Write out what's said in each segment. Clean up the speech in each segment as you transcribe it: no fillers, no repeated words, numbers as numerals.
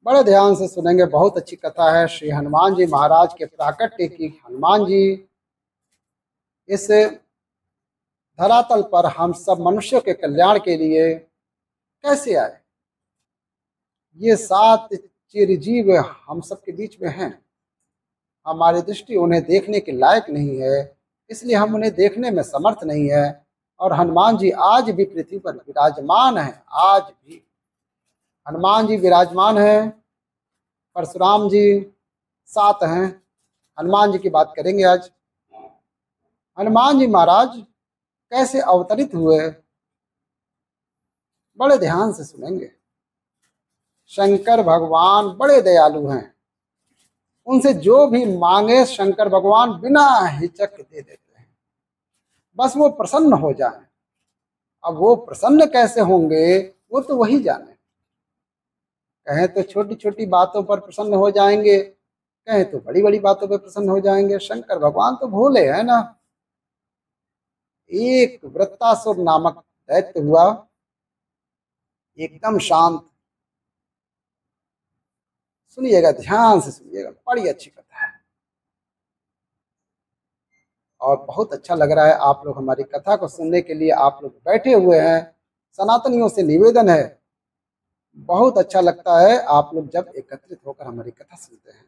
बड़े ध्यान से सुनेंगे। बहुत अच्छी कथा है श्री हनुमान जी महाराज के प्राकट्य की। हनुमान जी इस धरातल पर हम सब मनुष्यों के कल्याण के लिए कैसे आए। ये 7 चिरजीव हम सब के बीच में हैं। हमारी दृष्टि उन्हें देखने के लायक नहीं है, इसलिए हम उन्हें देखने में समर्थ नहीं है। और हनुमान जी आज भी पृथ्वी पर विराजमान हैं। आज भी हनुमान जी विराजमान हैं। परशुराम जी 7 हैं। हनुमान जी की बात करेंगे आज। हनुमान जी महाराज कैसे अवतरित हुए, बड़े ध्यान से सुनेंगे। शंकर भगवान बड़े दयालु हैं। उनसे जो भी मांगे शंकर भगवान बिना हिचक दे देते हैं, बस वो प्रसन्न हो जाए। अब वो प्रसन्न कैसे होंगे वो तो वही जाने। कहें तो छोटी छोटी बातों पर प्रसन्न हो जाएंगे, कहें तो बड़ी बड़ी बातों पर प्रसन्न हो जाएंगे। शंकर भगवान तो भोले है ना। एक वृत्तासुर नामक दैत्य हुआ, एकदम शांत। सुनिएगा, ध्यान से सुनिएगा, बड़ी अच्छी कथा है और बहुत अच्छा लग रहा है। आप लोग हमारी कथा को सुनने के लिए आप लोग बैठे हुए हैं। सनातनियों से निवेदन है, बहुत अच्छा लगता है आप लोग जब एकत्रित होकर हमारी कथा सुनते हैं।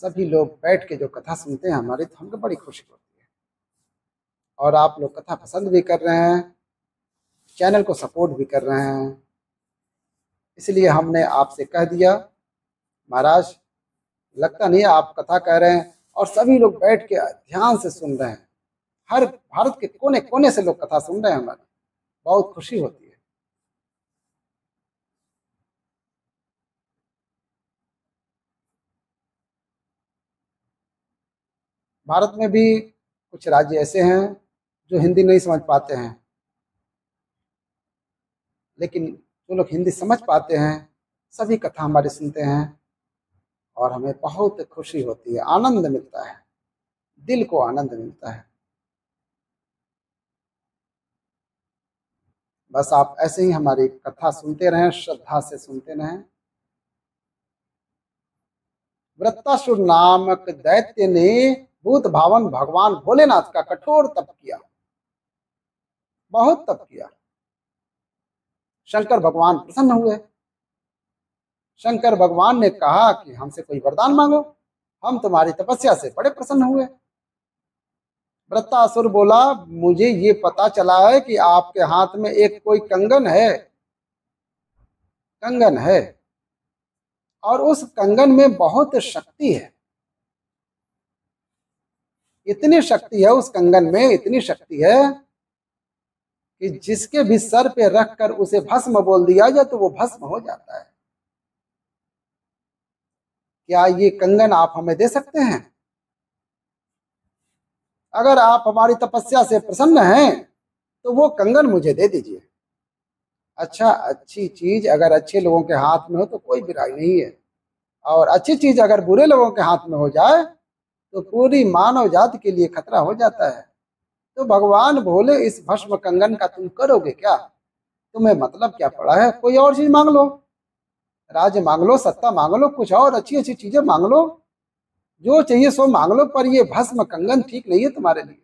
सभी लोग बैठ के जो कथा सुनते हैं हमारी, तो हमको बड़ी खुशी होती है। और आप लोग कथा पसंद भी कर रहे हैं, चैनल को सपोर्ट भी कर रहे हैं। इसलिए हमने आपसे कह दिया महाराज, लगता नहीं आप कथा कह रहे हैं और सभी लोग बैठ के ध्यान से सुन रहे हैं। हर भारत के कोने कोने से लोग कथा सुन रहे हैं हमारी, बहुत खुशी होती है। भारत में भी कुछ राज्य ऐसे हैं जो हिंदी नहीं समझ पाते हैं, लेकिन जो लोग हिंदी समझ पाते हैं सभी कथा हमारी सुनते हैं और हमें बहुत खुशी होती है, आनंद मिलता है, दिल को आनंद मिलता है। बस आप ऐसे ही हमारी कथा सुनते रहें, श्रद्धा से सुनते रहें। वृत्तासुर नामक दैत्य ने भूत भावन भगवान भोलेनाथ का कठोर तप किया, बहुत तप किया। शंकर भगवान प्रसन्न हुए। शंकर भगवान ने कहा कि हमसे कोई वरदान मांगो, हम तुम्हारी तपस्या से बड़े प्रसन्न हुए। वृत्तासुर बोला, मुझे ये पता चला है कि आपके हाथ में एक कोई कंगन है, कंगन है, और उस कंगन में बहुत शक्ति है। इतनी शक्ति है उस कंगन में, इतनी शक्ति है कि जिसके भी सर पे रख कर उसे भस्म बोल दिया जाए तो वो भस्म हो जाता है। क्या ये कंगन आप हमें दे सकते हैं? अगर आप हमारी तपस्या से प्रसन्न हैं तो वो कंगन मुझे दे दीजिए। अच्छा, अच्छी चीज अगर अच्छे लोगों के हाथ में हो तो कोई बुराई नहीं है, और अच्छी चीज अगर बुरे लोगों के हाथ में हो जाए तो पूरी मानव जाति के लिए खतरा हो जाता है। तो भगवान बोले, इस भस्म कंगन का तुम करोगे क्या? तुम्हें मतलब क्या पड़ा है? कोई और चीज मांग लो, राज्य मांग लो, सत्ता मांग लो, कुछ और अच्छी अच्छी चीजें मांग लो, जो चाहिए सो मांग लो, पर ये भस्म कंगन ठीक नहीं है तुम्हारे लिए।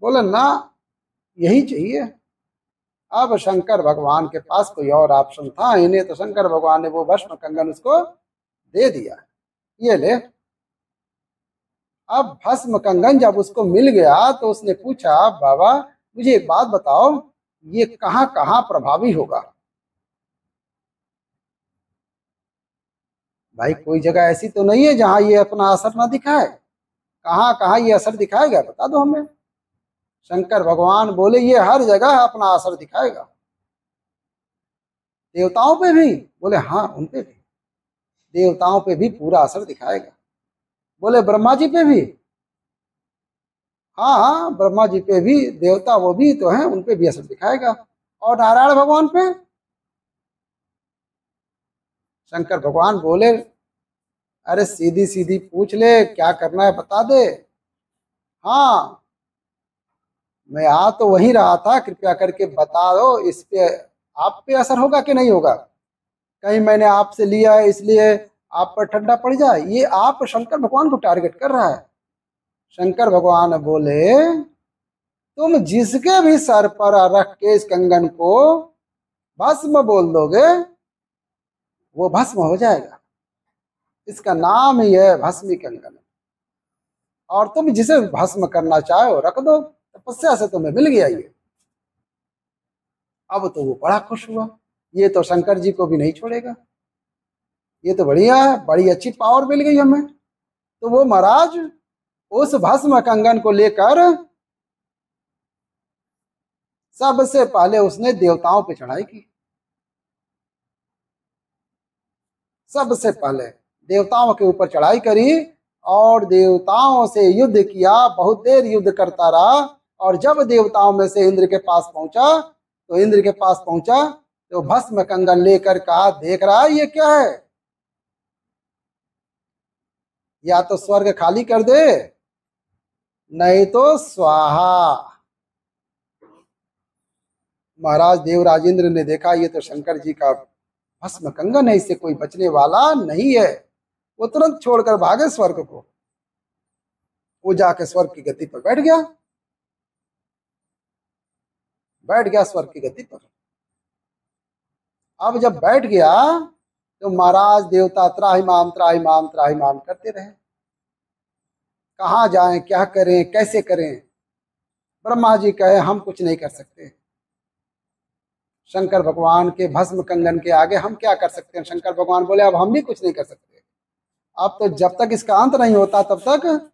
बोले ना, यही चाहिए। अब शंकर भगवान के पास कोई और ऑप्शन था ही नहीं, तो शंकर भगवान ने वो भस्म कंगन उसको दे दिया, ये ले। अब भस्म कंगन जब उसको मिल गया तो उसने पूछा, बाबा मुझे एक बात बताओ, ये कहाँ कहाँ प्रभावी होगा? भाई कोई जगह ऐसी तो नहीं है जहां ये अपना असर ना दिखाए? कहाँ कहाँ ये असर दिखाएगा, बता दो हमें। शंकर भगवान बोले, ये हर जगह अपना असर दिखाएगा। देवताओं पे भी? बोले हाँ, उन पे भी, देवताओं पे भी पूरा असर दिखाएगा। बोले ब्रह्मा जी पे भी? हाँ हाँ, ब्रह्मा जी पे भी, देवता वो भी तो हैं, उन पे भी असर दिखाएगा। और नारायण भगवान पे? शंकर भगवान बोले, अरे सीधी सीधी पूछ ले, क्या करना है बता दे। हाँ, मैं आ तो वहीं रहा था, कृपया करके बता दो इस पे आप पे असर होगा कि नहीं होगा। कहीं मैंने आपसे लिया है इसलिए आप पर ठंडा पड़ जाए। ये आप शंकर भगवान को टारगेट कर रहा है। शंकर भगवान बोले तुम जिसके भी सर पर रख के इस कंगन को भस्म बोल दोगे वो भस्म हो जाएगा। इसका नाम ही है भस्मी कंगन। और तुम जिसे भस्म करना चाहो रख दो, तपस्या से तुम्हें मिल गया ये। अब तो वो बड़ा खुश हुआ, ये तो शंकर जी को भी नहीं छोड़ेगा, ये तो बढ़िया है, बड़ी अच्छी पावर मिल गई हमें। तो वो महाराज उस भस्म कंगन को लेकर सबसे पहले उसने देवताओं पे चढ़ाई की। सबसे पहले देवताओं के ऊपर चढ़ाई करी और देवताओं से युद्ध किया। बहुत देर युद्ध करता रहा और जब देवताओं में से इंद्र के पास पहुंचा तो भस्म कंगन लेकर कहा, देख रहा है ये क्या है, या तो स्वर्ग खाली कर दे नहीं तो स्वाहा। महाराज देवराजेंद्र ने देखा ये तो शंकर जी का भस्म कंगन है, इससे कोई बचने वाला नहीं है। वो तुरंत छोड़कर भागे स्वर्ग को। वो जाके स्वर्ग की गद्दी पर बैठ गया स्वर्ग की गद्दी पर। अब जब बैठ गया तो महाराज देवता त्राहिमाम त्राहिमाम त्राहिमाम करते रहे। कहाँ जाएं, क्या करें, कैसे करें। ब्रह्मा जी कहे हम कुछ नहीं कर सकते। शंकर भगवान के भस्म कंगन के आगे हम क्या कर सकते हैं। शंकर भगवान बोले अब हम भी कुछ नहीं कर सकते। अब तो जब तक इसका अंत नहीं होता तब तक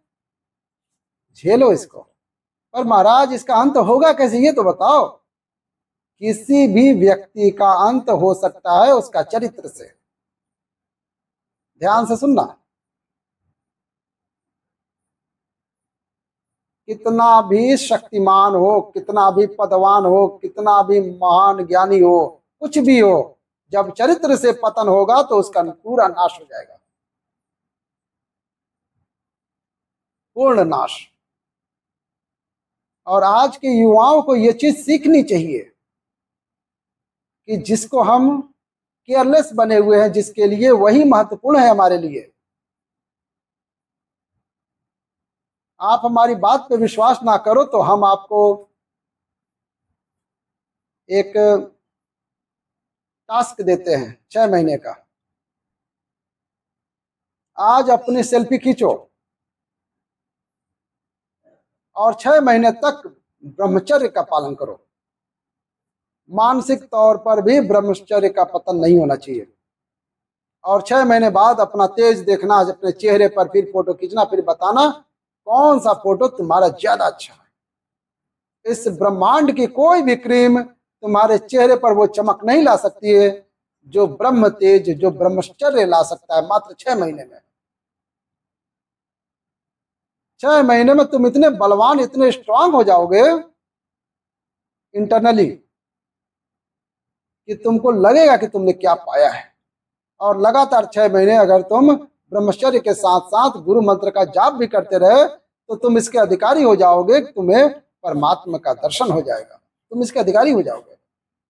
झेलो इसको। पर महाराज इसका अंत होगा कैसे ये तो बताओ। किसी भी व्यक्ति का अंत हो सकता है उसका चरित्र से। ध्यान से सुनना। कितना भी शक्तिमान हो, कितना भी पदवान हो, कितना भी महान ज्ञानी हो, कुछ भी हो, जब चरित्र से पतन होगा तो उसका पूरा नाश हो जाएगा, पूर्ण नाश। और आज के युवाओं को यह चीज सीखनी चाहिए कि जिसको हम केयरलेस बने हुए हैं, जिसके लिए वही महत्वपूर्ण है हमारे लिए। आप हमारी बात पे विश्वास ना करो तो हम आपको एक टास्क देते हैं 6 महीने का। आज अपनी सेल्फी खींचो और 6 महीने तक ब्रह्मचर्य का पालन करो। मानसिक तौर पर भी ब्रह्मचर्य का पतन नहीं होना चाहिए। और 6 महीने बाद अपना तेज देखना, अपने चेहरे पर फिर फोटो खींचना, फिर बताना कौन सा फोटो तुम्हारा ज्यादा अच्छा है। इस ब्रह्मांड की कोई भी क्रीम तुम्हारे चेहरे पर वो चमक नहीं ला सकती है जो ब्रह्म तेज, जो ब्रह्मचर्य ला सकता है मात्र 6 महीने में। 6 महीने में तुम इतने बलवान, इतने स्ट्रांग हो जाओगे इंटरनली कि तुमको लगेगा कि तुमने क्या पाया है। और लगातार 6 महीने अगर तुम ब्रह्मचर्य के साथ साथ गुरु मंत्र का जाप भी करते रहे तो तुम इसके अधिकारी हो जाओगे। तुम्हें परमात्मा का दर्शन हो जाएगा, तुम इसके अधिकारी हो जाओगे।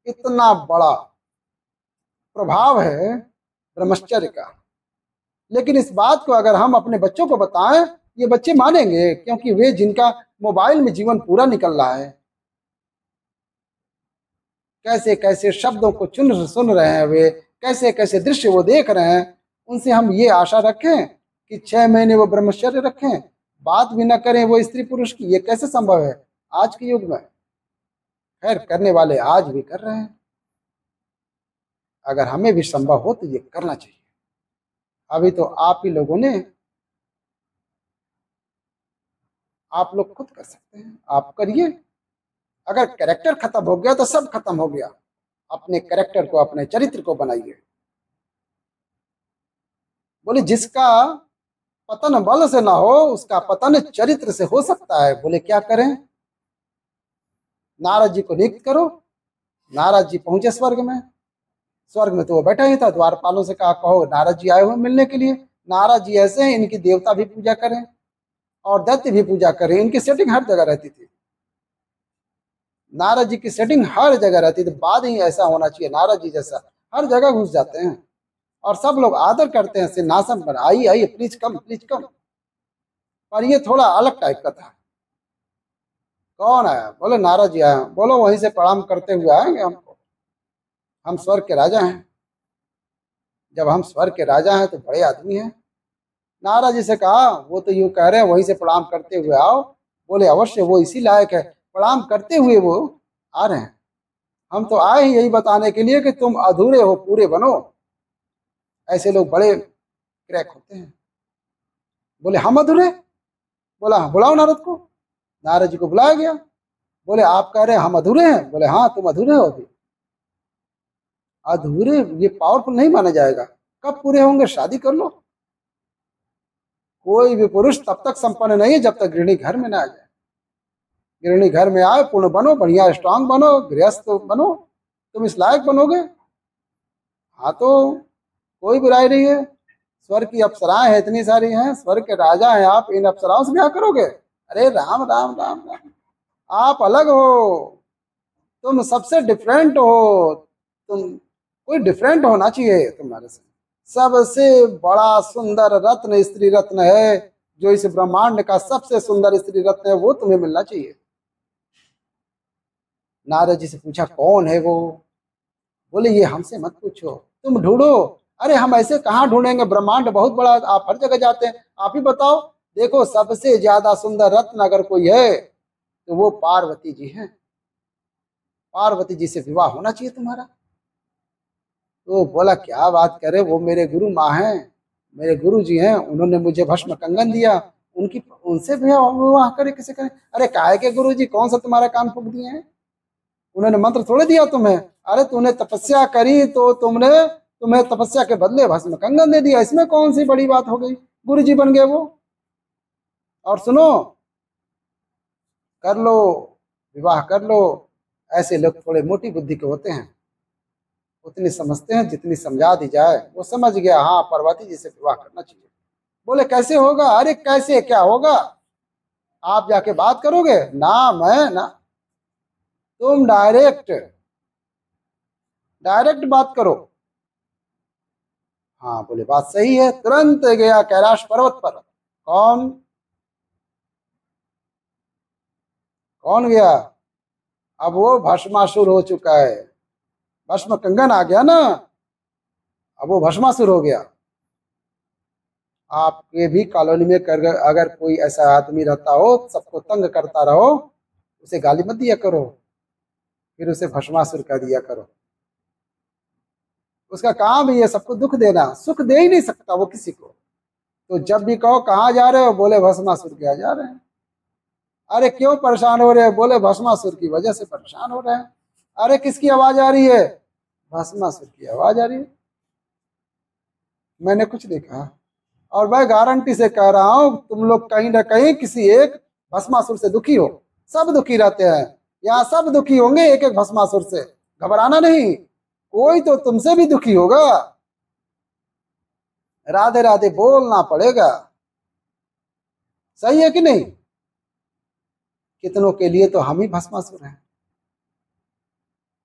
इतना बड़ा प्रभाव है ब्रह्मचर्य का। लेकिन इस बात को अगर हम अपने बच्चों को बताएं, ये बच्चे मानेंगे, क्योंकि वे जिनका मोबाइल में जीवन पूरा निकल रहा है, कैसे कैसे शब्दों को सुन रहे हैं, वे कैसे कैसे दृश्य वो देख रहे हैं, उनसे हम ये आशा रखें कि 6 महीने वो ब्रह्मचर्य रखें, बात भी न करें वो स्त्री पुरुष की। ये कैसे संभव है आज के युग में। खैर करने वाले आज भी कर रहे हैं। अगर हमें भी संभव हो तो ये करना चाहिए। अभी तो आप ही लोगों ने, आप लोग खुद कर सकते हैं, आप करिए। अगर कैरेक्टर खत्म हो गया तो सब खत्म हो गया। अपने कैरेक्टर को, अपने चरित्र को बनाइए। बोले जिसका पतन बल से ना हो उसका पतन चरित्र से हो सकता है। बोले क्या करें। नारद जी को नियुक्त करो। नारद जी पहुंचे स्वर्ग में। स्वर्ग में तो वो बैठा ही था। द्वारपालों से कहा कहो नारद जी आए हुए मिलने के लिए। नारद जी ऐसे हैं, इनकी देवता भी पूजा करें और दैत्य भी पूजा करें। इनकी सेटिंग हर जगह रहती थी। नारद जी की सेटिंग हर जगह रहती है, तो बाद ही ऐसा होना चाहिए नारद जी जैसा, हर जगह घुस जाते हैं और सब लोग आदर करते हैं, सिंहासन पर आइए आइए प्लीज कम प्लीज कम। पर ये थोड़ा अलग टाइप का था। कौन आया? बोले नारद जी आए। बोलो वहीं से प्रणाम करते हुए आएंगे हमको, हम स्वर्ग के राजा हैं। जब हम स्वर्ग के राजा हैं तो बड़े आदमी हैं। नारद जी से कहा, वो तो यूं कह रहे हैं वहीं से प्रणाम करते हुए आओ। बोले अवश्य, वो इसी लायक है, प्रणाम करते हुए वो आ रहे हैं। हम तो आए ही यही बताने के लिए कि तुम अधूरे हो, पूरे बनो। ऐसे लोग बड़े क्रैक होते हैं। बोले हम अधूरे? बोला हाँ, बुलाओ नारद को। नारद जी को बुलाया गया। बोले आप कह रहे हैं हम अधूरे हैं? बोले हाँ तुम अधूरे हो अभी। अधूरे ये पावरफुल नहीं माना जाएगा। कब पूरे होंगे? शादी कर लो। कोई भी पुरुष तब तक संपन्न नहीं है जब तक गृहिणी घर में ना आ जाए। गृहिणी घर में आए, पूर्ण बनो, बढ़िया स्ट्रांग बनो, गृहस्थ बनो, तुम इस लायक बनोगे। हाँ तो कोई बुराई नहीं है। स्वर्ग की अप्सराएं हैं, इतनी सारी हैं, स्वर्ग के राजा हैं आप, इन अप्सराओं से ब्याह करोगे? अरे राम राम राम राम, आप अलग हो, तुम सबसे डिफरेंट हो, तुम कोई डिफरेंट होना चाहिए तुम्हारे से। सबसे बड़ा सुंदर रत्न स्त्री रत्न है, जो इस ब्रह्मांड का सबसे सुंदर स्त्री रत्न है, वो तुम्हें मिलना चाहिए। नारद जी से पूछा कौन है वो? बोले ये हमसे मत पूछो, तुम ढूंढो। अरे हम ऐसे कहाँ ढूंढेंगे, ब्रह्मांड बहुत बड़ा, आप हर जगह जाते हैं, आप ही बताओ। देखो सबसे ज्यादा सुंदर रत्न अगर कोई है तो वो पार्वती जी हैं। पार्वती जी से विवाह होना चाहिए तुम्हारा। तो बोला क्या बात करे, वो मेरे गुरु माँ हैं, मेरे गुरु जी हैं, उन्होंने मुझे भस्म कंगन दिया, उनकी उनसे विवाह करे किसे करें? अरे काहे के गुरु जी, कौन सा तुम्हारा कान फूक दिए हैं? उन्होंने मंत्र थोड़े दिया तुम्हें। अरे तूने तपस्या करी तो तुम्हें तपस्या के बदले भस्म कंगन दे दिया, इसमें कौन सी बड़ी बात हो गई? गुरु जी बन गए वो। और सुनो, कर लो, विवाह कर लो। ऐसे लोग थोड़े मोटी बुद्धि के होते हैं, उतनी समझते हैं जितनी समझा दी जाए। वो समझ गया हाँ पार्वती जी से विवाह करना चाहिए। बोले कैसे होगा? अरे कैसे क्या होगा, आप जाके बात करोगे ना? मैं ना, तुम डायरेक्ट बात करो। हाँ बोले बात सही है। तुरंत गया कैलाश पर्वत पर। कौन कौन गया? अब वो भस्मासुर हो चुका है, भस्म कंगन आ गया ना, अब वो भस्मासुर हो गया। आपके भी कॉलोनी में अगर कोई ऐसा आदमी रहता हो, सबको तंग करता रहो, उसे गाली मत दिया करो, फिर उसे भस्मासुर कह दिया करो। उसका काम ही है सबको दुख देना, सुख दे ही नहीं सकता वो किसी को। तो जब भी कहो कहाँ जा रहे हो, बोले भस्मासुर के यहाँ जा रहे हैं। अरे क्यों परेशान हो रहे हैं? बोले भस्मासुर की वजह से परेशान हो रहे हैं। अरे किसकी आवाज आ रही है? भस्मासुर की आवाज आ रही है। मैंने कुछ नहीं कहा, और मैं गारंटी से कह रहा हूं तुम लोग कहीं ना कहीं किसी एक भस्मासुर से दुखी हो। सब दुखी रहते हैं यहाँ, सब दुखी होंगे एक एक भस्मासुर से, घबराना नहीं, कोई तो तुमसे भी दुखी होगा। राधे राधे बोलना पड़ेगा, सही है कि नहीं? कितनों के लिए तो हम ही भस्मासुर हैं।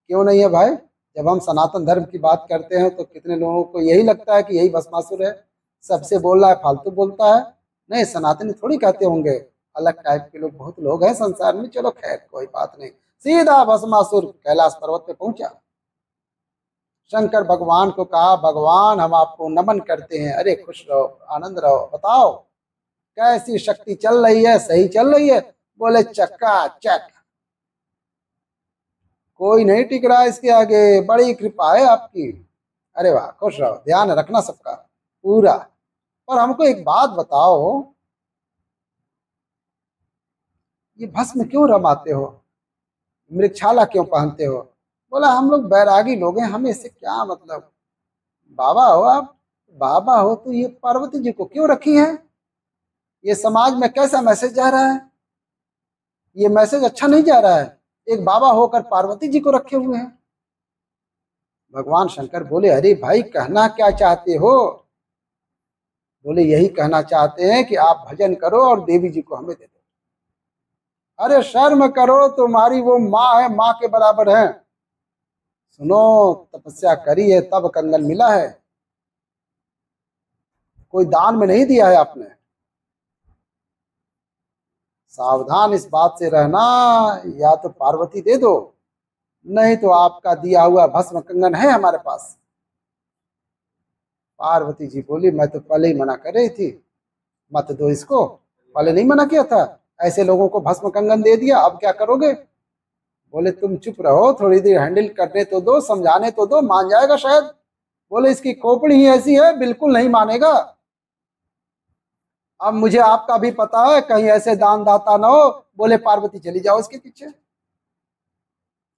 क्यों नहीं है भाई? जब हम सनातन धर्म की बात करते हैं तो कितने लोगों को यही लगता है कि यही भस्मासुर है, सबसे बोल रहा है, फालतू बोलता है। नहीं, सनातनी थोड़ी कहते होंगे, अलग टाइप के लोग बहुत लोग हैं संसार में। चलो खैर कोई बात नहीं। सीधा भस्मासुर कैलाश पर्वत पे पहुंचा। शंकर भगवान को कहा भगवान हम आपको नमन करते हैं। अरे खुश रहो, आनंद रहो, बताओ कैसी शक्ति चल रही है? सही चल रही है? बोले चक्का चक, कोई नहीं टिक रहा इसके आगे, बड़ी कृपा है आपकी। अरे वाह, खुश रहो, ध्यान रखना सबका पूरा। पर हमको एक बात बताओ, ये भस्म क्यों रमाते हो, मृगछाला क्यों पहनते हो? बोला हम लोग बैरागी लोग हैं, हमें इससे क्या मतलब। बाबा हो आप, बाबा हो तो ये पार्वती जी को क्यों रखी है? ये समाज में कैसा मैसेज जा रहा है? ये मैसेज अच्छा नहीं जा रहा है, एक बाबा होकर पार्वती जी को रखे हुए हैं। भगवान शंकर बोले अरे भाई कहना क्या चाहते हो? बोले यही कहना चाहते हैं कि आप भजन करो और देवी जी को हमें दे दो। अरे शर्म करो, तुम्हारी वो माँ है, माँ के बराबर है। सुनो, तपस्या करी है तब कंगन मिला है, कोई दान में नहीं दिया है आपने। सावधान इस बात से रहना, या तो पार्वती दे दो, नहीं तो आपका दिया हुआ भस्म कंगन है हमारे पास। पार्वती जी बोली, मैं तो पहले ही मना कर रही थी, मत दो इसको। पहले नहीं मना किया था? ऐसे लोगों को भस्म कंगन दे दिया, अब क्या करोगे? बोले तुम चुप रहो, थोड़ी देर हैंडल करने तो दो, समझाने तो दो, मान जाएगा शायद। बोले इसकी खोपड़ी ही ऐसी है, बिल्कुल नहीं मानेगा। अब मुझे आपका भी पता है, कहीं ऐसे दान दाता ना हो। बोले पार्वती चली जाओ इसके पीछे।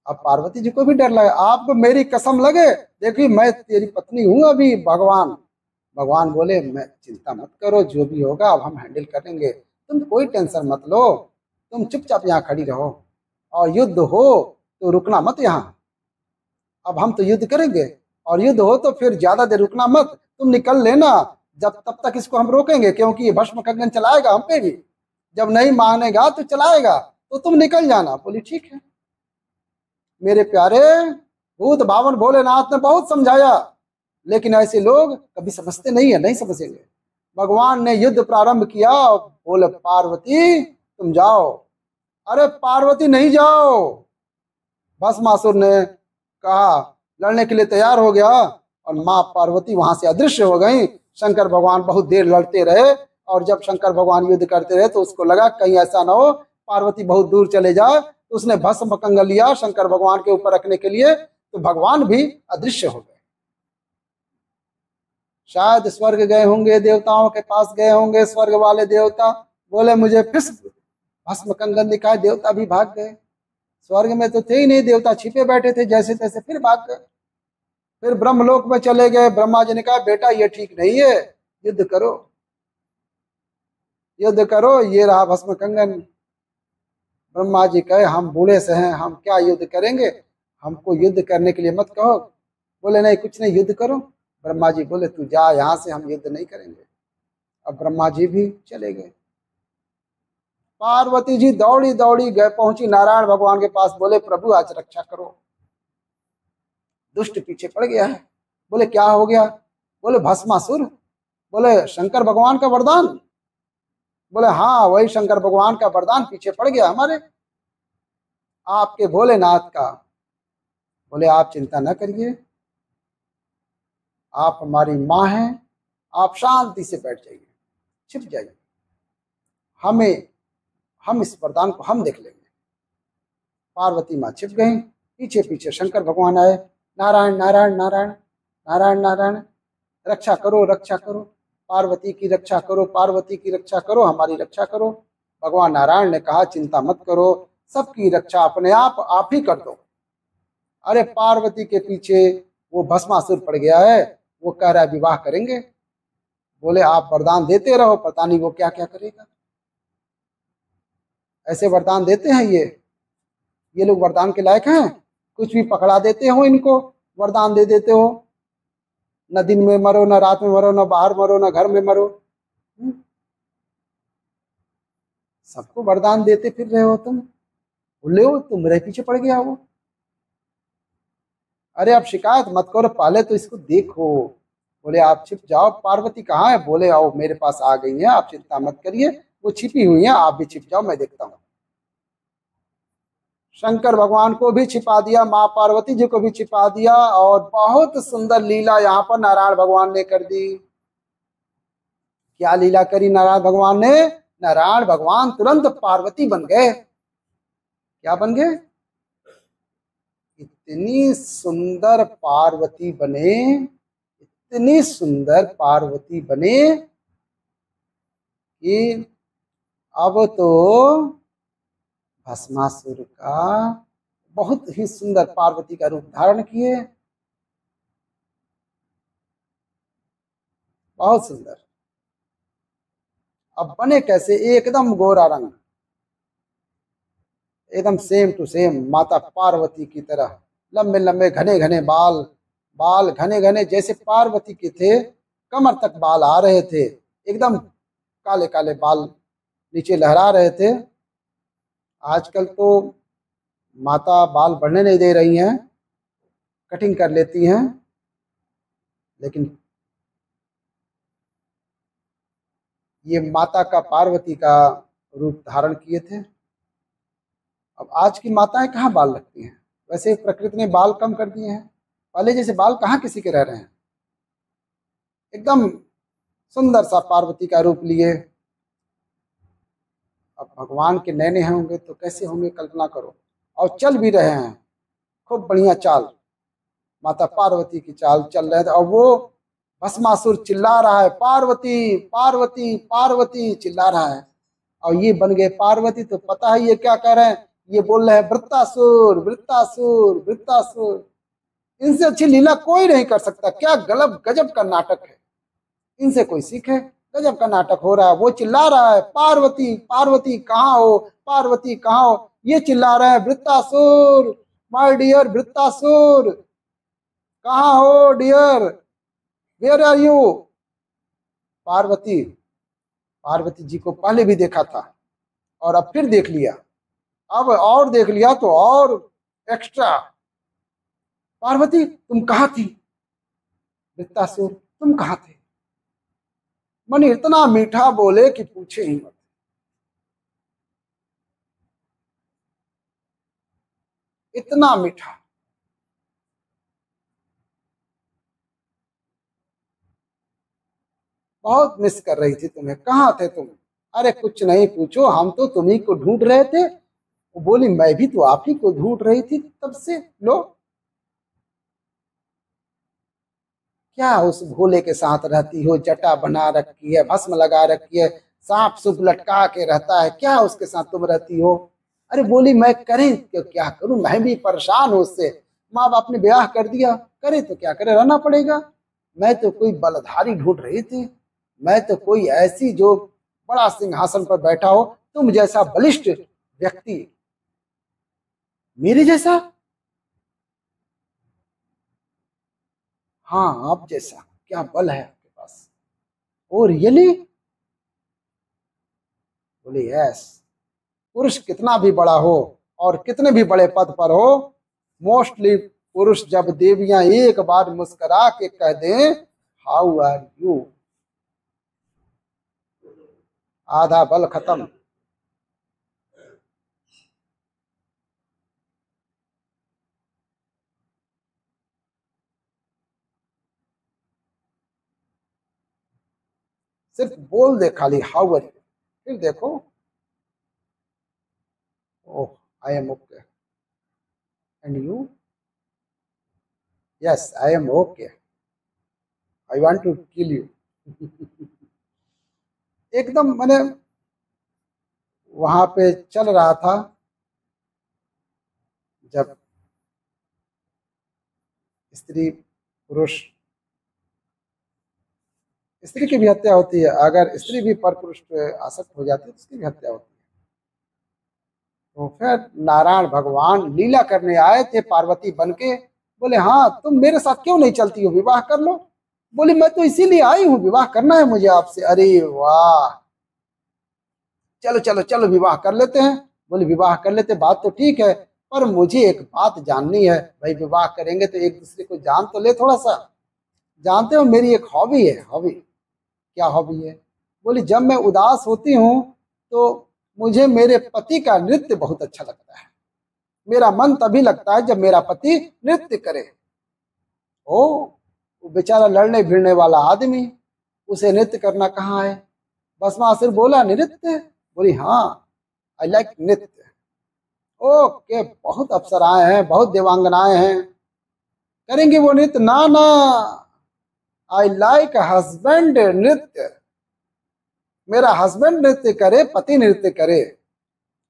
अब पार्वती जी को भी डर लगा, आपको मेरी कसम लगे, देखिए मैं तेरी पत्नी हूं अभी। भगवान भगवान बोले, मैं चिंता मत करो, जो भी होगा अब हम हैंडल करेंगे, तुम कोई टेंशन मत लो, तुम चुपचाप यहाँ खड़ी रहो, और युद्ध हो तो रुकना मत यहाँ। अब हम तो युद्ध करेंगे, और युद्ध हो तो फिर ज्यादा देर रुकना मत, तुम निकल लेना। जब तब तक इसको हम रोकेंगे, क्योंकि ये भस्म कंगन चलाएगा हम पे भी, जब नहीं मानेगा तो चलाएगा, तो तुम निकल जाना। बोली ठीक है। मेरे प्यारे, भूत भावन भोलेनाथ ने बहुत समझाया, लेकिन ऐसे लोग कभी समझते नहीं है, नहीं समझेंगे। भगवान ने युद्ध प्रारंभ किया, बोले पार्वती तुम जाओ। अरे पार्वती नहीं जाओ। भस्मासुर ने कहा, लड़ने के लिए तैयार हो गया, और माँ पार्वती वहां से अदृश्य हो गई। शंकर भगवान बहुत देर लड़ते रहे, और जब शंकर भगवान युद्ध करते रहे तो उसको लगा कहीं ऐसा ना हो पार्वती बहुत दूर चले जाए, तो उसने भस्म कंगन लिया शंकर भगवान के ऊपर रखने के लिए, तो भगवान भी अदृश्य हो गए। शायद स्वर्ग गए होंगे, देवताओं के पास गए होंगे, स्वर्ग वाले देवता बोले मुझे फिर भस्म कंगन दिखाए, देवता भी भाग गए। स्वर्ग में तो थे ही नहीं, देवता छिपे बैठे थे, जैसे तैसे फिर भाग गए। फिर ब्रह्मलोक में चले गए। ब्रह्मा जी ने कहा, बेटा ये ठीक नहीं है, युद्ध करो, युद्ध करो, ये रहा भस्म कंगन। ब्रह्मा जी कहे, हम बूढ़े से हैं, हम क्या युद्ध करेंगे, हमको युद्ध करने के लिए मत कहो। बोले नहीं कुछ नहीं, युद्ध करो। ब्रह्मा जी बोले तू जा यहाँ से, हम युद्ध नहीं करेंगे। अब ब्रह्मा जी भी चले गए। पार्वती जी दौड़ी दौड़ी गए, पहुंची नारायण भगवान के पास, बोले प्रभु आज रक्षा करो, दुष्ट पीछे पड़ गया है। बोले क्या हो गया? बोले भस्मासुर। बोले शंकर भगवान का वरदान? बोले हाँ वही शंकर भगवान का वरदान पीछे पड़ गया हमारे, आपके भोलेनाथ का। बोले आप चिंता न करिए, आप हमारी माँ हैं, आप शांति से बैठ जाइए, छिप जाइए, हम इस वरदान को हम देख लेंगे। पार्वती माँ छिप गई, पीछे पीछे शंकर भगवान आए, नारायण नारायण नारायण नारायण नारायण, रक्षा करो रक्षा करो, पार्वती की रक्षा करो, पार्वती की रक्षा करो, हमारी रक्षा करो। भगवान नारायण ने कहा चिंता मत करो, सबकी रक्षा अपने आप ही कर दो। अरे पार्वती के पीछे वो भस्मासुर पड़ गया है, वो कह रहा है विवाह करेंगे। बोले आप वरदान देते रहो, पता नहीं वो क्या क्या करेगा। ऐसे वरदान देते हैं ये लोग वरदान के लायक हैं? कुछ भी पकड़ा देते हो इनको, वरदान दे देते हो, न दिन में मरो, न रात में मरो, न बाहर मरो, न घर में मरो। सबको वरदान देते फिर रहे हो तुम, भूले हो तुम, मेरे पीछे पड़ गया वो। अरे आप शिकायत मत करो, पहले तो इसको देखो। बोले आप छिप जाओ। पार्वती कहाँ है? बोले आओ मेरे पास आ गई है, आप चिंता मत करिए, वो छिपी हुई है, आप भी छिप जाओ, मैं देखता हूँ। शंकर भगवान को भी छिपा दिया, माँ पार्वती जी को भी छिपा दिया, और बहुत सुंदर लीला यहाँ पर नारायण भगवान ने कर दी। क्या लीला करी नारायण भगवान ने? नारायण भगवान तुरंत पार्वती बन गए। क्या बन गए? इतनी सुंदर पार्वती बने, इतनी सुंदर पार्वती बने कि अब तो भस्मासुर का बहुत ही सुंदर पार्वती का रूप धारण किए, बहुत सुंदर। अब बने कैसे? एकदम गोरा रंग, एकदम सेम टू सेम माता पार्वती की तरह, लंबे लंबे घने घने बाल, बाल घने घने जैसे पार्वती के थे, कमर तक बाल आ रहे थे, एकदम काले काले बाल नीचे लहरा रहे थे। आजकल तो माता बाल बढ़ने नहीं दे रही हैं, कटिंग कर लेती हैं, लेकिन ये माता का पार्वती का रूप धारण किए थे। अब आज की माताएं कहाँ बाल रखती हैं, वैसे प्रकृति ने बाल कम कर दिए हैं, पहले जैसे बाल कहाँ किसी के रह रहे हैं। एकदम सुंदर सा पार्वती का रूप लिए। अब भगवान के नैने होंगे तो कैसे होंगे, कल्पना करो। और चल भी रहे हैं, खूब बढ़िया चाल, माता पार्वती की चाल चल रहे थे। और वो भस्मासुर चिल्ला रहा है, पार्वती पार्वती पार्वती चिल्ला रहा है, और ये बन गए पार्वती। तो पता है ये क्या कह रहे हैं, ये बोल रहे हैं वृत्तासुर वृत्तासुर वृत्तासुर। इनसे अच्छी लीला कोई नहीं कर सकता। क्या गलब गजब का नाटक है, इनसे कोई सीखे। गजब का नाटक हो रहा है। वो चिल्ला रहा है पार्वती पार्वती कहाँ हो, पार्वती कहाँ हो। ये चिल्ला रहे हैं वृत्तासुर, माय डियर वृत्तासुर, कहाँ हो dear, where are you. Parvati Parvati ji को पहले भी देखा था और अब फिर देख लिया, अब और देख लिया तो और एक्स्ट्रा। पार्वती तुम कहाँ थी, वृत्तासुर तुम कहाँ थे। मन इतना मीठा बोले कि पूछे ही मत। इतना मीठा। बहुत मिस कर रही थी तुम्हें, कहाँ थे तुम। अरे कुछ नहीं पूछो, हम तो तुम्ही को ढूंढ रहे थे। वो बोली मैं भी तो आप ही को ढूंढ रही थी तब से। लो क्या उस भोले के साथ रहती हो, जटा बना रखी है, भस्म लगा रखी है, सांप सुप लटका के रहता है, क्या उसके साथ तुम रहती हो। अरे बोली मैं करें तो क्या करूं, मैं भी परेशान हूं उससे। माँ बाप ने ब्याह कर दिया, करे तो क्या करे, रहना पड़ेगा। मैं तो कोई बलधारी ढूंढ रही थी, मैं तो कोई ऐसी जो बड़ा सिंहासन पर बैठा हो, तुम जैसा बलिष्ठ व्यक्ति, मेरे जैसा। हाँ आप जैसा, क्या बल है आपके पास। Oh really. बोले यस। पुरुष कितना भी बड़ा हो और कितने भी बड़े पद पर हो, मोस्टली पुरुष जब देवियां एक बार मुस्कुरा के कह दें हाउ आर यू, आधा बल खत्म। सिर्फ बोल दे खाली हाउ आर यू, फिर देखो oh I am okay and you, yes I am okay, I want to kill you. एकदम मैंने वहां पे चल रहा था, जब स्त्री पुरुष, स्त्री की भी हत्या होती है, अगर स्त्री भी पर पुरुष पे आसक्त हो जाती है तो उसकी भी हत्या होती है। तो फिर नारायण भगवान लीला करने आए थे पार्वती बन के। बोले हाँ तुम मेरे साथ क्यों नहीं चलती हो, विवाह कर लो। बोली मैं तो इसीलिए आई हूँ, विवाह करना है मुझे आपसे। अरे वाह, चलो चलो चलो विवाह कर लेते हैं। बोले विवाह कर लेते, बात तो ठीक है, पर मुझे एक बात जाननी है। भाई विवाह करेंगे तो एक दूसरे को जान तो ले थोड़ा सा। जानते हो मेरी एक हॉबी है, हॉबी। क्या हॉबी है। बोली जब मैं उदास होती हूँ तो मुझे मेरे पति का नृत्य बहुत अच्छा लगता है। मेरा मन तभी लगता है जब मेरा पति नृत्य करे। ओ वो बेचारा लड़ने भिड़ने वाला आदमी, उसे नृत्य करना कहाँ है। भस्मासुर बोला नृत्य। बोली हाँ आई लाइक नृत्य। ओके बहुत अप्सराएं हैं, बहुत देवांगनाएं हैं, करेंगे वो नृत्य। ना ना, आई लाइक हस्बैंड नृत्य, मेरा हस्बैंड नृत्य करे, पति नृत्य करे।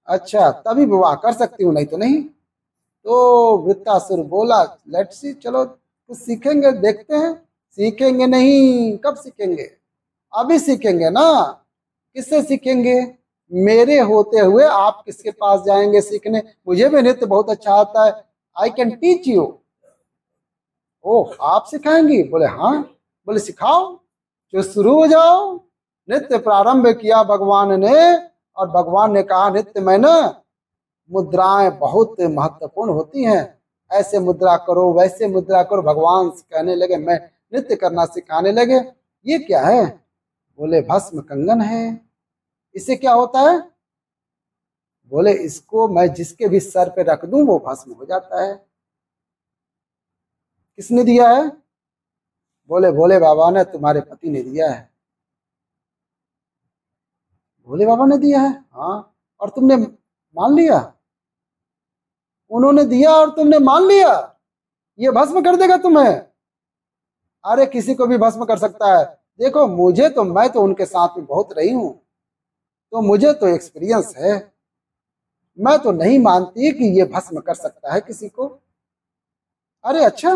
अच्छा तभी विवाह कर सकती हूँ, नहीं तो नहीं। तो वृत्तासुर बोला लेट्स सी, चलो कुछ सीखेंगे, देखते हैं। सीखेंगे नहीं, कब सीखेंगे, अभी सीखेंगे ना। किससे सीखेंगे, मेरे होते हुए आप किसके पास जाएंगे सीखने। मुझे भी नृत्य बहुत अच्छा आता है, आई कैन टीच यू। ओह आप सिखाएंगी। बोले हाँ। बोले सिखाओ, जो शुरू हो जाओ। नृत्य प्रारंभ किया भगवान ने, और भगवान ने कहा नृत्य मैं न मुद्राएं बहुत महत्वपूर्ण होती हैं। ऐसे मुद्रा करो, वैसे मुद्रा करो। भगवान कहने लगे, मैं नृत्य करना सिखाने लगे। ये क्या है? बोले भस्म कंगन है। इससे क्या होता है? बोले इसको मैं जिसके भी सर पे रख दूं वो भस्म हो जाता है। किसने दिया है? बोले भोले बाबा ने, तुम्हारे पति ने दिया है। भोले बाबा ने दिया है? हाँ। और तुमने मान लिया? उन्होंने दिया और तुमने मान लिया? ये भस्म कर देगा तुम्हें? अरे किसी को भी भस्म कर सकता है। देखो मुझे तो, मैं तो उनके साथ में बहुत रही हूं, तो मुझे तो एक्सपीरियंस है। मैं तो नहीं मानती कि ये भस्म कर सकता है किसी को। अरे अच्छा,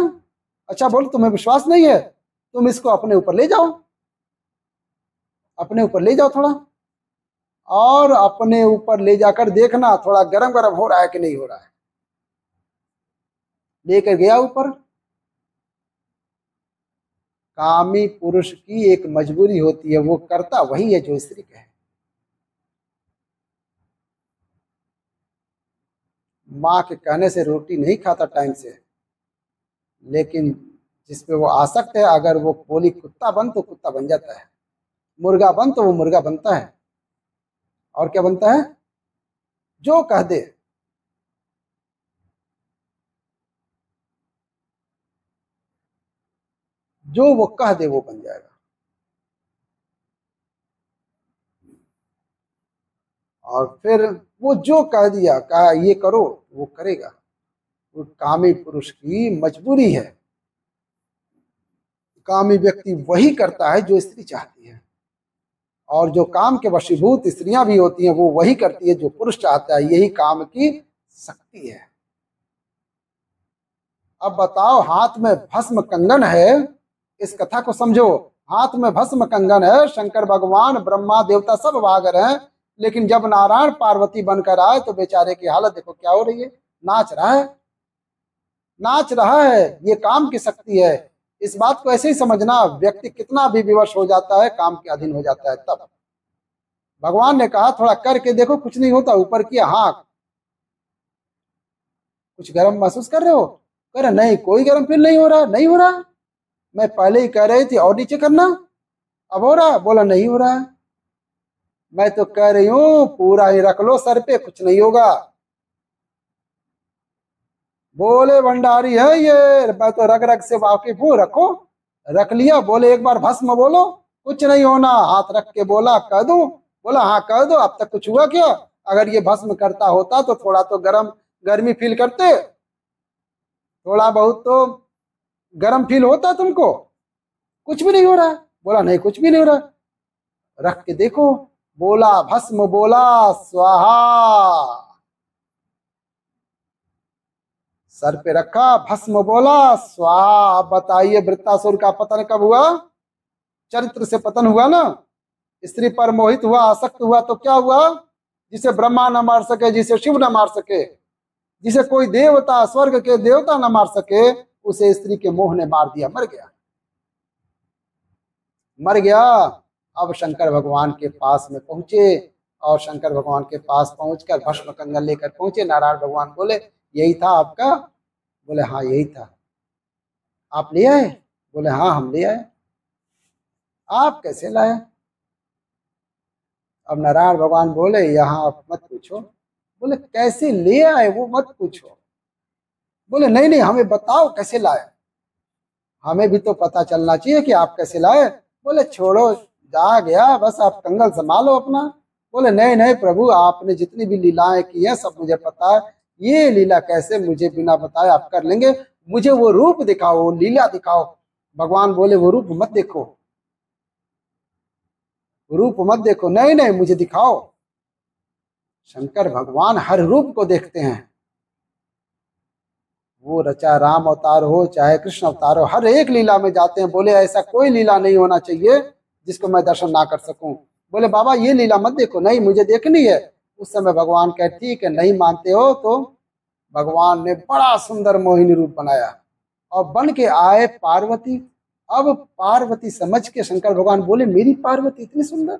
अच्छा बोल, तुम्हें विश्वास नहीं है? तुम इसको अपने ऊपर ले जाओ, अपने ऊपर ले जाओ थोड़ा, और अपने ऊपर ले जाकर देखना थोड़ा गरम गरम हो रहा है कि नहीं हो रहा है। लेकर गया ऊपर। कामी पुरुष की एक मजबूरी होती है, वो करता वही है जो स्त्री कहे। माँ के कहने से रोटी नहीं खाता टाइम से, लेकिन जिसपे वो आसक्त है, अगर वो बोली कुत्ता बन तो कुत्ता बन जाता है, मुर्गा बन तो वो मुर्गा बनता है। और क्या बनता है? जो कह दे। जो वो कह दे वो बन जाएगा। और फिर वो जो कह दिया, कहा ये करो, वो करेगा। वो कामी पुरुष की मजबूरी है। कामी व्यक्ति वही करता है जो स्त्री चाहती है, और जो काम के वशीभूत स्त्रियां भी होती हैं वो वही करती है जो पुरुष चाहता है। यही काम की शक्ति है। अब बताओ, हाथ में भस्म कंगन है, इस कथा को समझो। हाथ में भस्म कंगन है, शंकर भगवान ब्रह्मा देवता सब भाग रहे हैं, लेकिन जब नारायण पार्वती बनकर आए तो बेचारे की हालत देखो क्या हो रही है। नाच रहा है, नाच रहा है। ये काम की शक्ति है। इस बात को ऐसे ही समझना, व्यक्ति कितना भी विवश हो जाता है, काम के अधीन हो जाता है। तब भगवान ने कहा थोड़ा करके देखो, कुछ नहीं होता। ऊपर किया, हाँ कुछ गर्म महसूस कर रहे हो? कह रहे नहीं, कोई गर्म फील नहीं हो रहा, नहीं हो रहा। मैं पहले ही कह रही थी और नीचे करना, अब हो रहा? बोला नहीं हो रहा है। मैं तो कह रही हूं पूरा ही रख लो सर पे, कुछ नहीं होगा। बोले भंडारी है ये, मैं तो रग रग से वाकिफ हूं, रखो। रख लिया। बोले एक बार भस्म बोलो, कुछ नहीं होना। हाथ रख के बोला कह दो। बोला हाँ कह दो। अब तक कुछ हुआ क्या? अगर ये भस्म करता होता तो थोड़ा तो गर्मी फील करते, थोड़ा बहुत तो गर्म फील होता तुमको। कुछ भी नहीं हो रहा। बोला नहीं कुछ भी नहीं हो रहा। रख के देखो। बोला भस्म, बोला स्वाहा। सर पे रखा, भस्म बोला, स्वाहा। अब बताइए वृत्तासुर का पतन कब हुआ? चरित्र से पतन हुआ ना। स्त्री पर मोहित हुआ, आसक्त हुआ तो क्या हुआ? जिसे ब्रह्मा न मार सके, जिसे शिव न मार सके, जिसे कोई देवता, स्वर्ग के देवता न मार सके, उसे स्त्री के मोह ने मार दिया। मर गया, मर गया। अब शंकर भगवान के पास में पहुंचे, और शंकर भगवान के पास पहुंचकर भस्म कंगन लेकर पहुंचे। नारायण भगवान बोले यही था आपका? बोले हाँ यही था। आप ले आए? बोले हाँ हम ले आए। आप कैसे लाए? अब नारायण भगवान बोले यहाँ आप मत पूछो। बोले कैसे ले आए वो मत पूछो। बोले नहीं नहीं हमें बताओ कैसे लाए, हमें भी तो पता चलना चाहिए कि आप कैसे लाए। बोले छोड़ो, जा गया, बस आप कंगन संभालो अपना। बोले नहीं नहीं प्रभु, आपने जितनी भी लीलाएं की हैं सब मुझे पता है। ये लीला कैसे मुझे बिना बताए आप कर लेंगे? मुझे वो रूप दिखाओ, वो लीला दिखाओ। भगवान बोले वो रूप मत देखो, रूप मत देखो। नहीं नहीं मुझे दिखाओ। शंकर भगवान हर रूप को देखते हैं। वो रचा राम अवतार हो चाहे कृष्ण अवतार हो, हर एक लीला में जाते हैं। बोले ऐसा कोई लीला नहीं होना चाहिए जिसको मैं दर्शन ना कर सकूं। बोले बाबा ये लीला मत देखो। नहीं मुझे देखनी है। उस समय भगवान कहे ठीक है, नहीं मानते हो तो। भगवान ने बड़ा सुंदर मोहिनी रूप बनाया और बन के आए पार्वती। अब पार्वती समझ के शंकर भगवान बोले मेरी पार्वती इतनी सुंदर?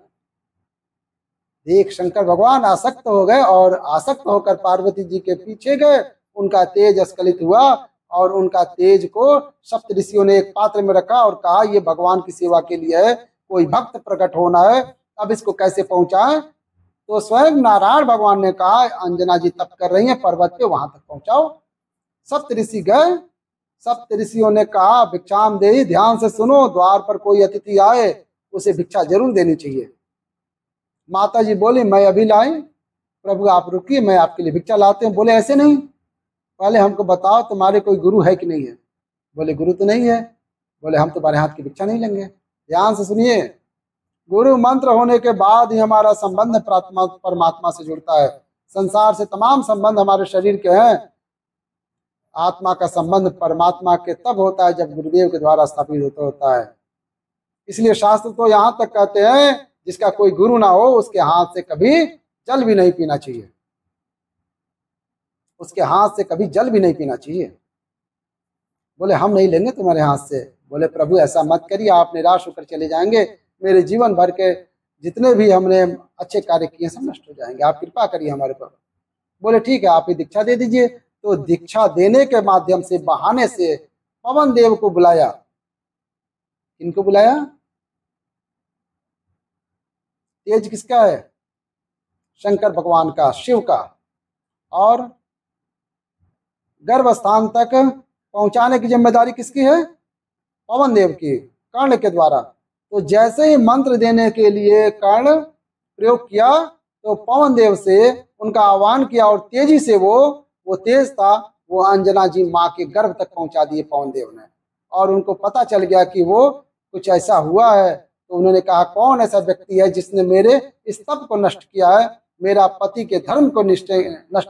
देख शंकर भगवान आसक्त हो गए और आसक्त होकर पार्वती जी के पीछे गए। उनका तेज स्खलित हुआ और उनका तेज को सप्त ऋषियों ने एक पात्र में रखा और कहा ये भगवान की सेवा के लिए है, कोई भक्त प्रकट होना है, अब इसको कैसे पहुंचाएं। तो स्वयं नारायण भगवान ने कहा अंजना जी तप कर रही हैं पर्वत पे, वहां तक पहुंचाओ। सप्त ऋषि गए। सप्त ऋषियों ने कहा भिक्षाम देहि, ध्यान से सुनो, द्वार पर कोई अतिथि आए उसे भिक्षा जरूर देनी चाहिए। माता जी बोली मैं अभी लाई, प्रभु आप रुकिए मैं आपके लिए भिक्षा लाते हैं। बोले ऐसे नहीं, पहले हमको बताओ तुम्हारे कोई गुरु है कि नहीं है। बोले गुरु तो नहीं है। बोले हम तुम्हारे हाथ की भिक्षा नहीं लेंगे। ध्यान से सुनिए, गुरु मंत्र होने के बाद ही हमारा संबंध परमात्मा से जुड़ता है। संसार से तमाम संबंध हमारे शरीर के हैं, आत्मा का संबंध परमात्मा के तब होता है जब गुरुदेव के द्वारा स्थापित होता है। इसलिए शास्त्र तो यहाँ तक कहते हैं जिसका कोई गुरु ना हो उसके हाथ से कभी जल भी नहीं पीना चाहिए, उसके हाथ से कभी जल भी नहीं पीना चाहिए। बोले हम नहीं लेंगे तुम्हारे हाथ से। बोले प्रभु ऐसा मत करिए, आप निराश होकर चले जाएंगे, मेरे जीवन भर के जितने भी हमने अच्छे कार्य किए सब नष्ट हो जाएंगे, आप कृपा करिए हमारे पर। बोले ठीक है आप ही दीक्षा दे दीजिए। तो दीक्षा देने के माध्यम से बहाने से पवन देव को बुलाया। किनको बुलाया? तेज किसका है? शंकर भगवान का, शिव का। और गर्भस्थान तक पहुंचाने की जिम्मेदारी किसकी है? पवन देव की, कर्ण के द्वारा। तो जैसे ही मंत्र देने के लिए कर्ण प्रयोग किया तो पवन देव से उनका आह्वान किया और तेजी से वो तेज था, वो अंजना जी माँ के गर्भ तक पहुंचा दिए पवन देव ने। और उनको पता चल गया कि वो कुछ ऐसा हुआ है। तो उन्होंने कहा कौन ऐसा व्यक्ति है जिसने मेरे इस तप को नष्ट किया है, मेरा पति के धर्म को नष्ट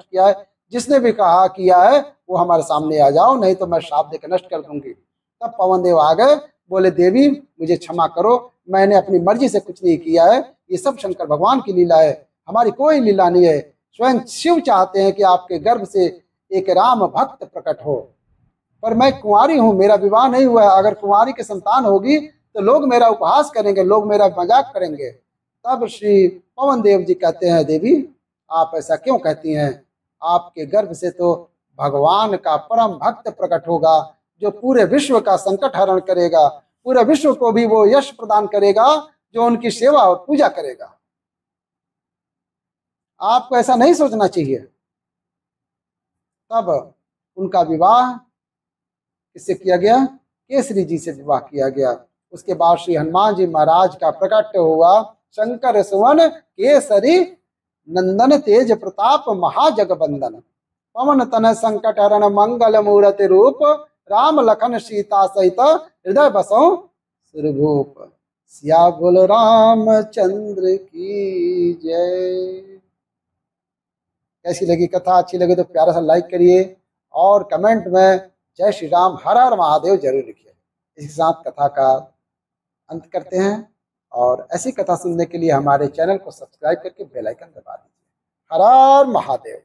किया है। जिसने भी कहा किया है वो हमारे सामने आ जाओ, नहीं तो मैं श्राप देकर नष्ट कर दूंगी। तब पवन देव आ गए। बोले देवी मुझे क्षमा करो, मैंने अपनी मर्जी से कुछ नहीं किया है, ये सब शंकर भगवान की लीला है, हमारी कोई लीला नहीं है। स्वयं शिव चाहते हैं कि आपके गर्भ से एक राम भक्त प्रकट हो, पर मैं कुंवारी हूँ, मेरा विवाह नहीं हुआ है। अगर कुंवारी की संतान होगी तो लोग मेरा उपहास करेंगे, लोग मेरा मजाक करेंगे। तब श्री पवन देव जी कहते हैं देवी आप ऐसा क्यों कहती हैं, आपके गर्भ से तो भगवान का परम भक्त प्रकट होगा जो पूरे विश्व का संकट हरण करेगा, पूरे विश्व को भी वो यश प्रदान करेगा जो उनकी सेवा और पूजा करेगा। आपको ऐसा नहीं सोचना चाहिए। तब उनका विवाह किससे किया गया? केसरी जी से विवाह किया गया। उसके बाद श्री हनुमान जी महाराज का प्रकट हुआ। शंकर सुवन केसरी नंदन तेज प्रताप महाजगबंदन, पवन तन संकट हरण मंगल मूर्ति रूप, राम लखन सीता सहित हृदय बसो सुरभूप। सिया बोल रामचंद्र की जय। कैसी लगी कथा? अच्छी लगी तो प्यारा सा लाइक करिए और कमेंट में जय श्री राम हर हर महादेव जरूर लिखिए। इसी साथ कथा का अंत करते हैं और ऐसी कथा सुनने के लिए हमारे चैनल को सब्सक्राइब करके बेल आइकन दबा दीजिए। हर हर महादेव।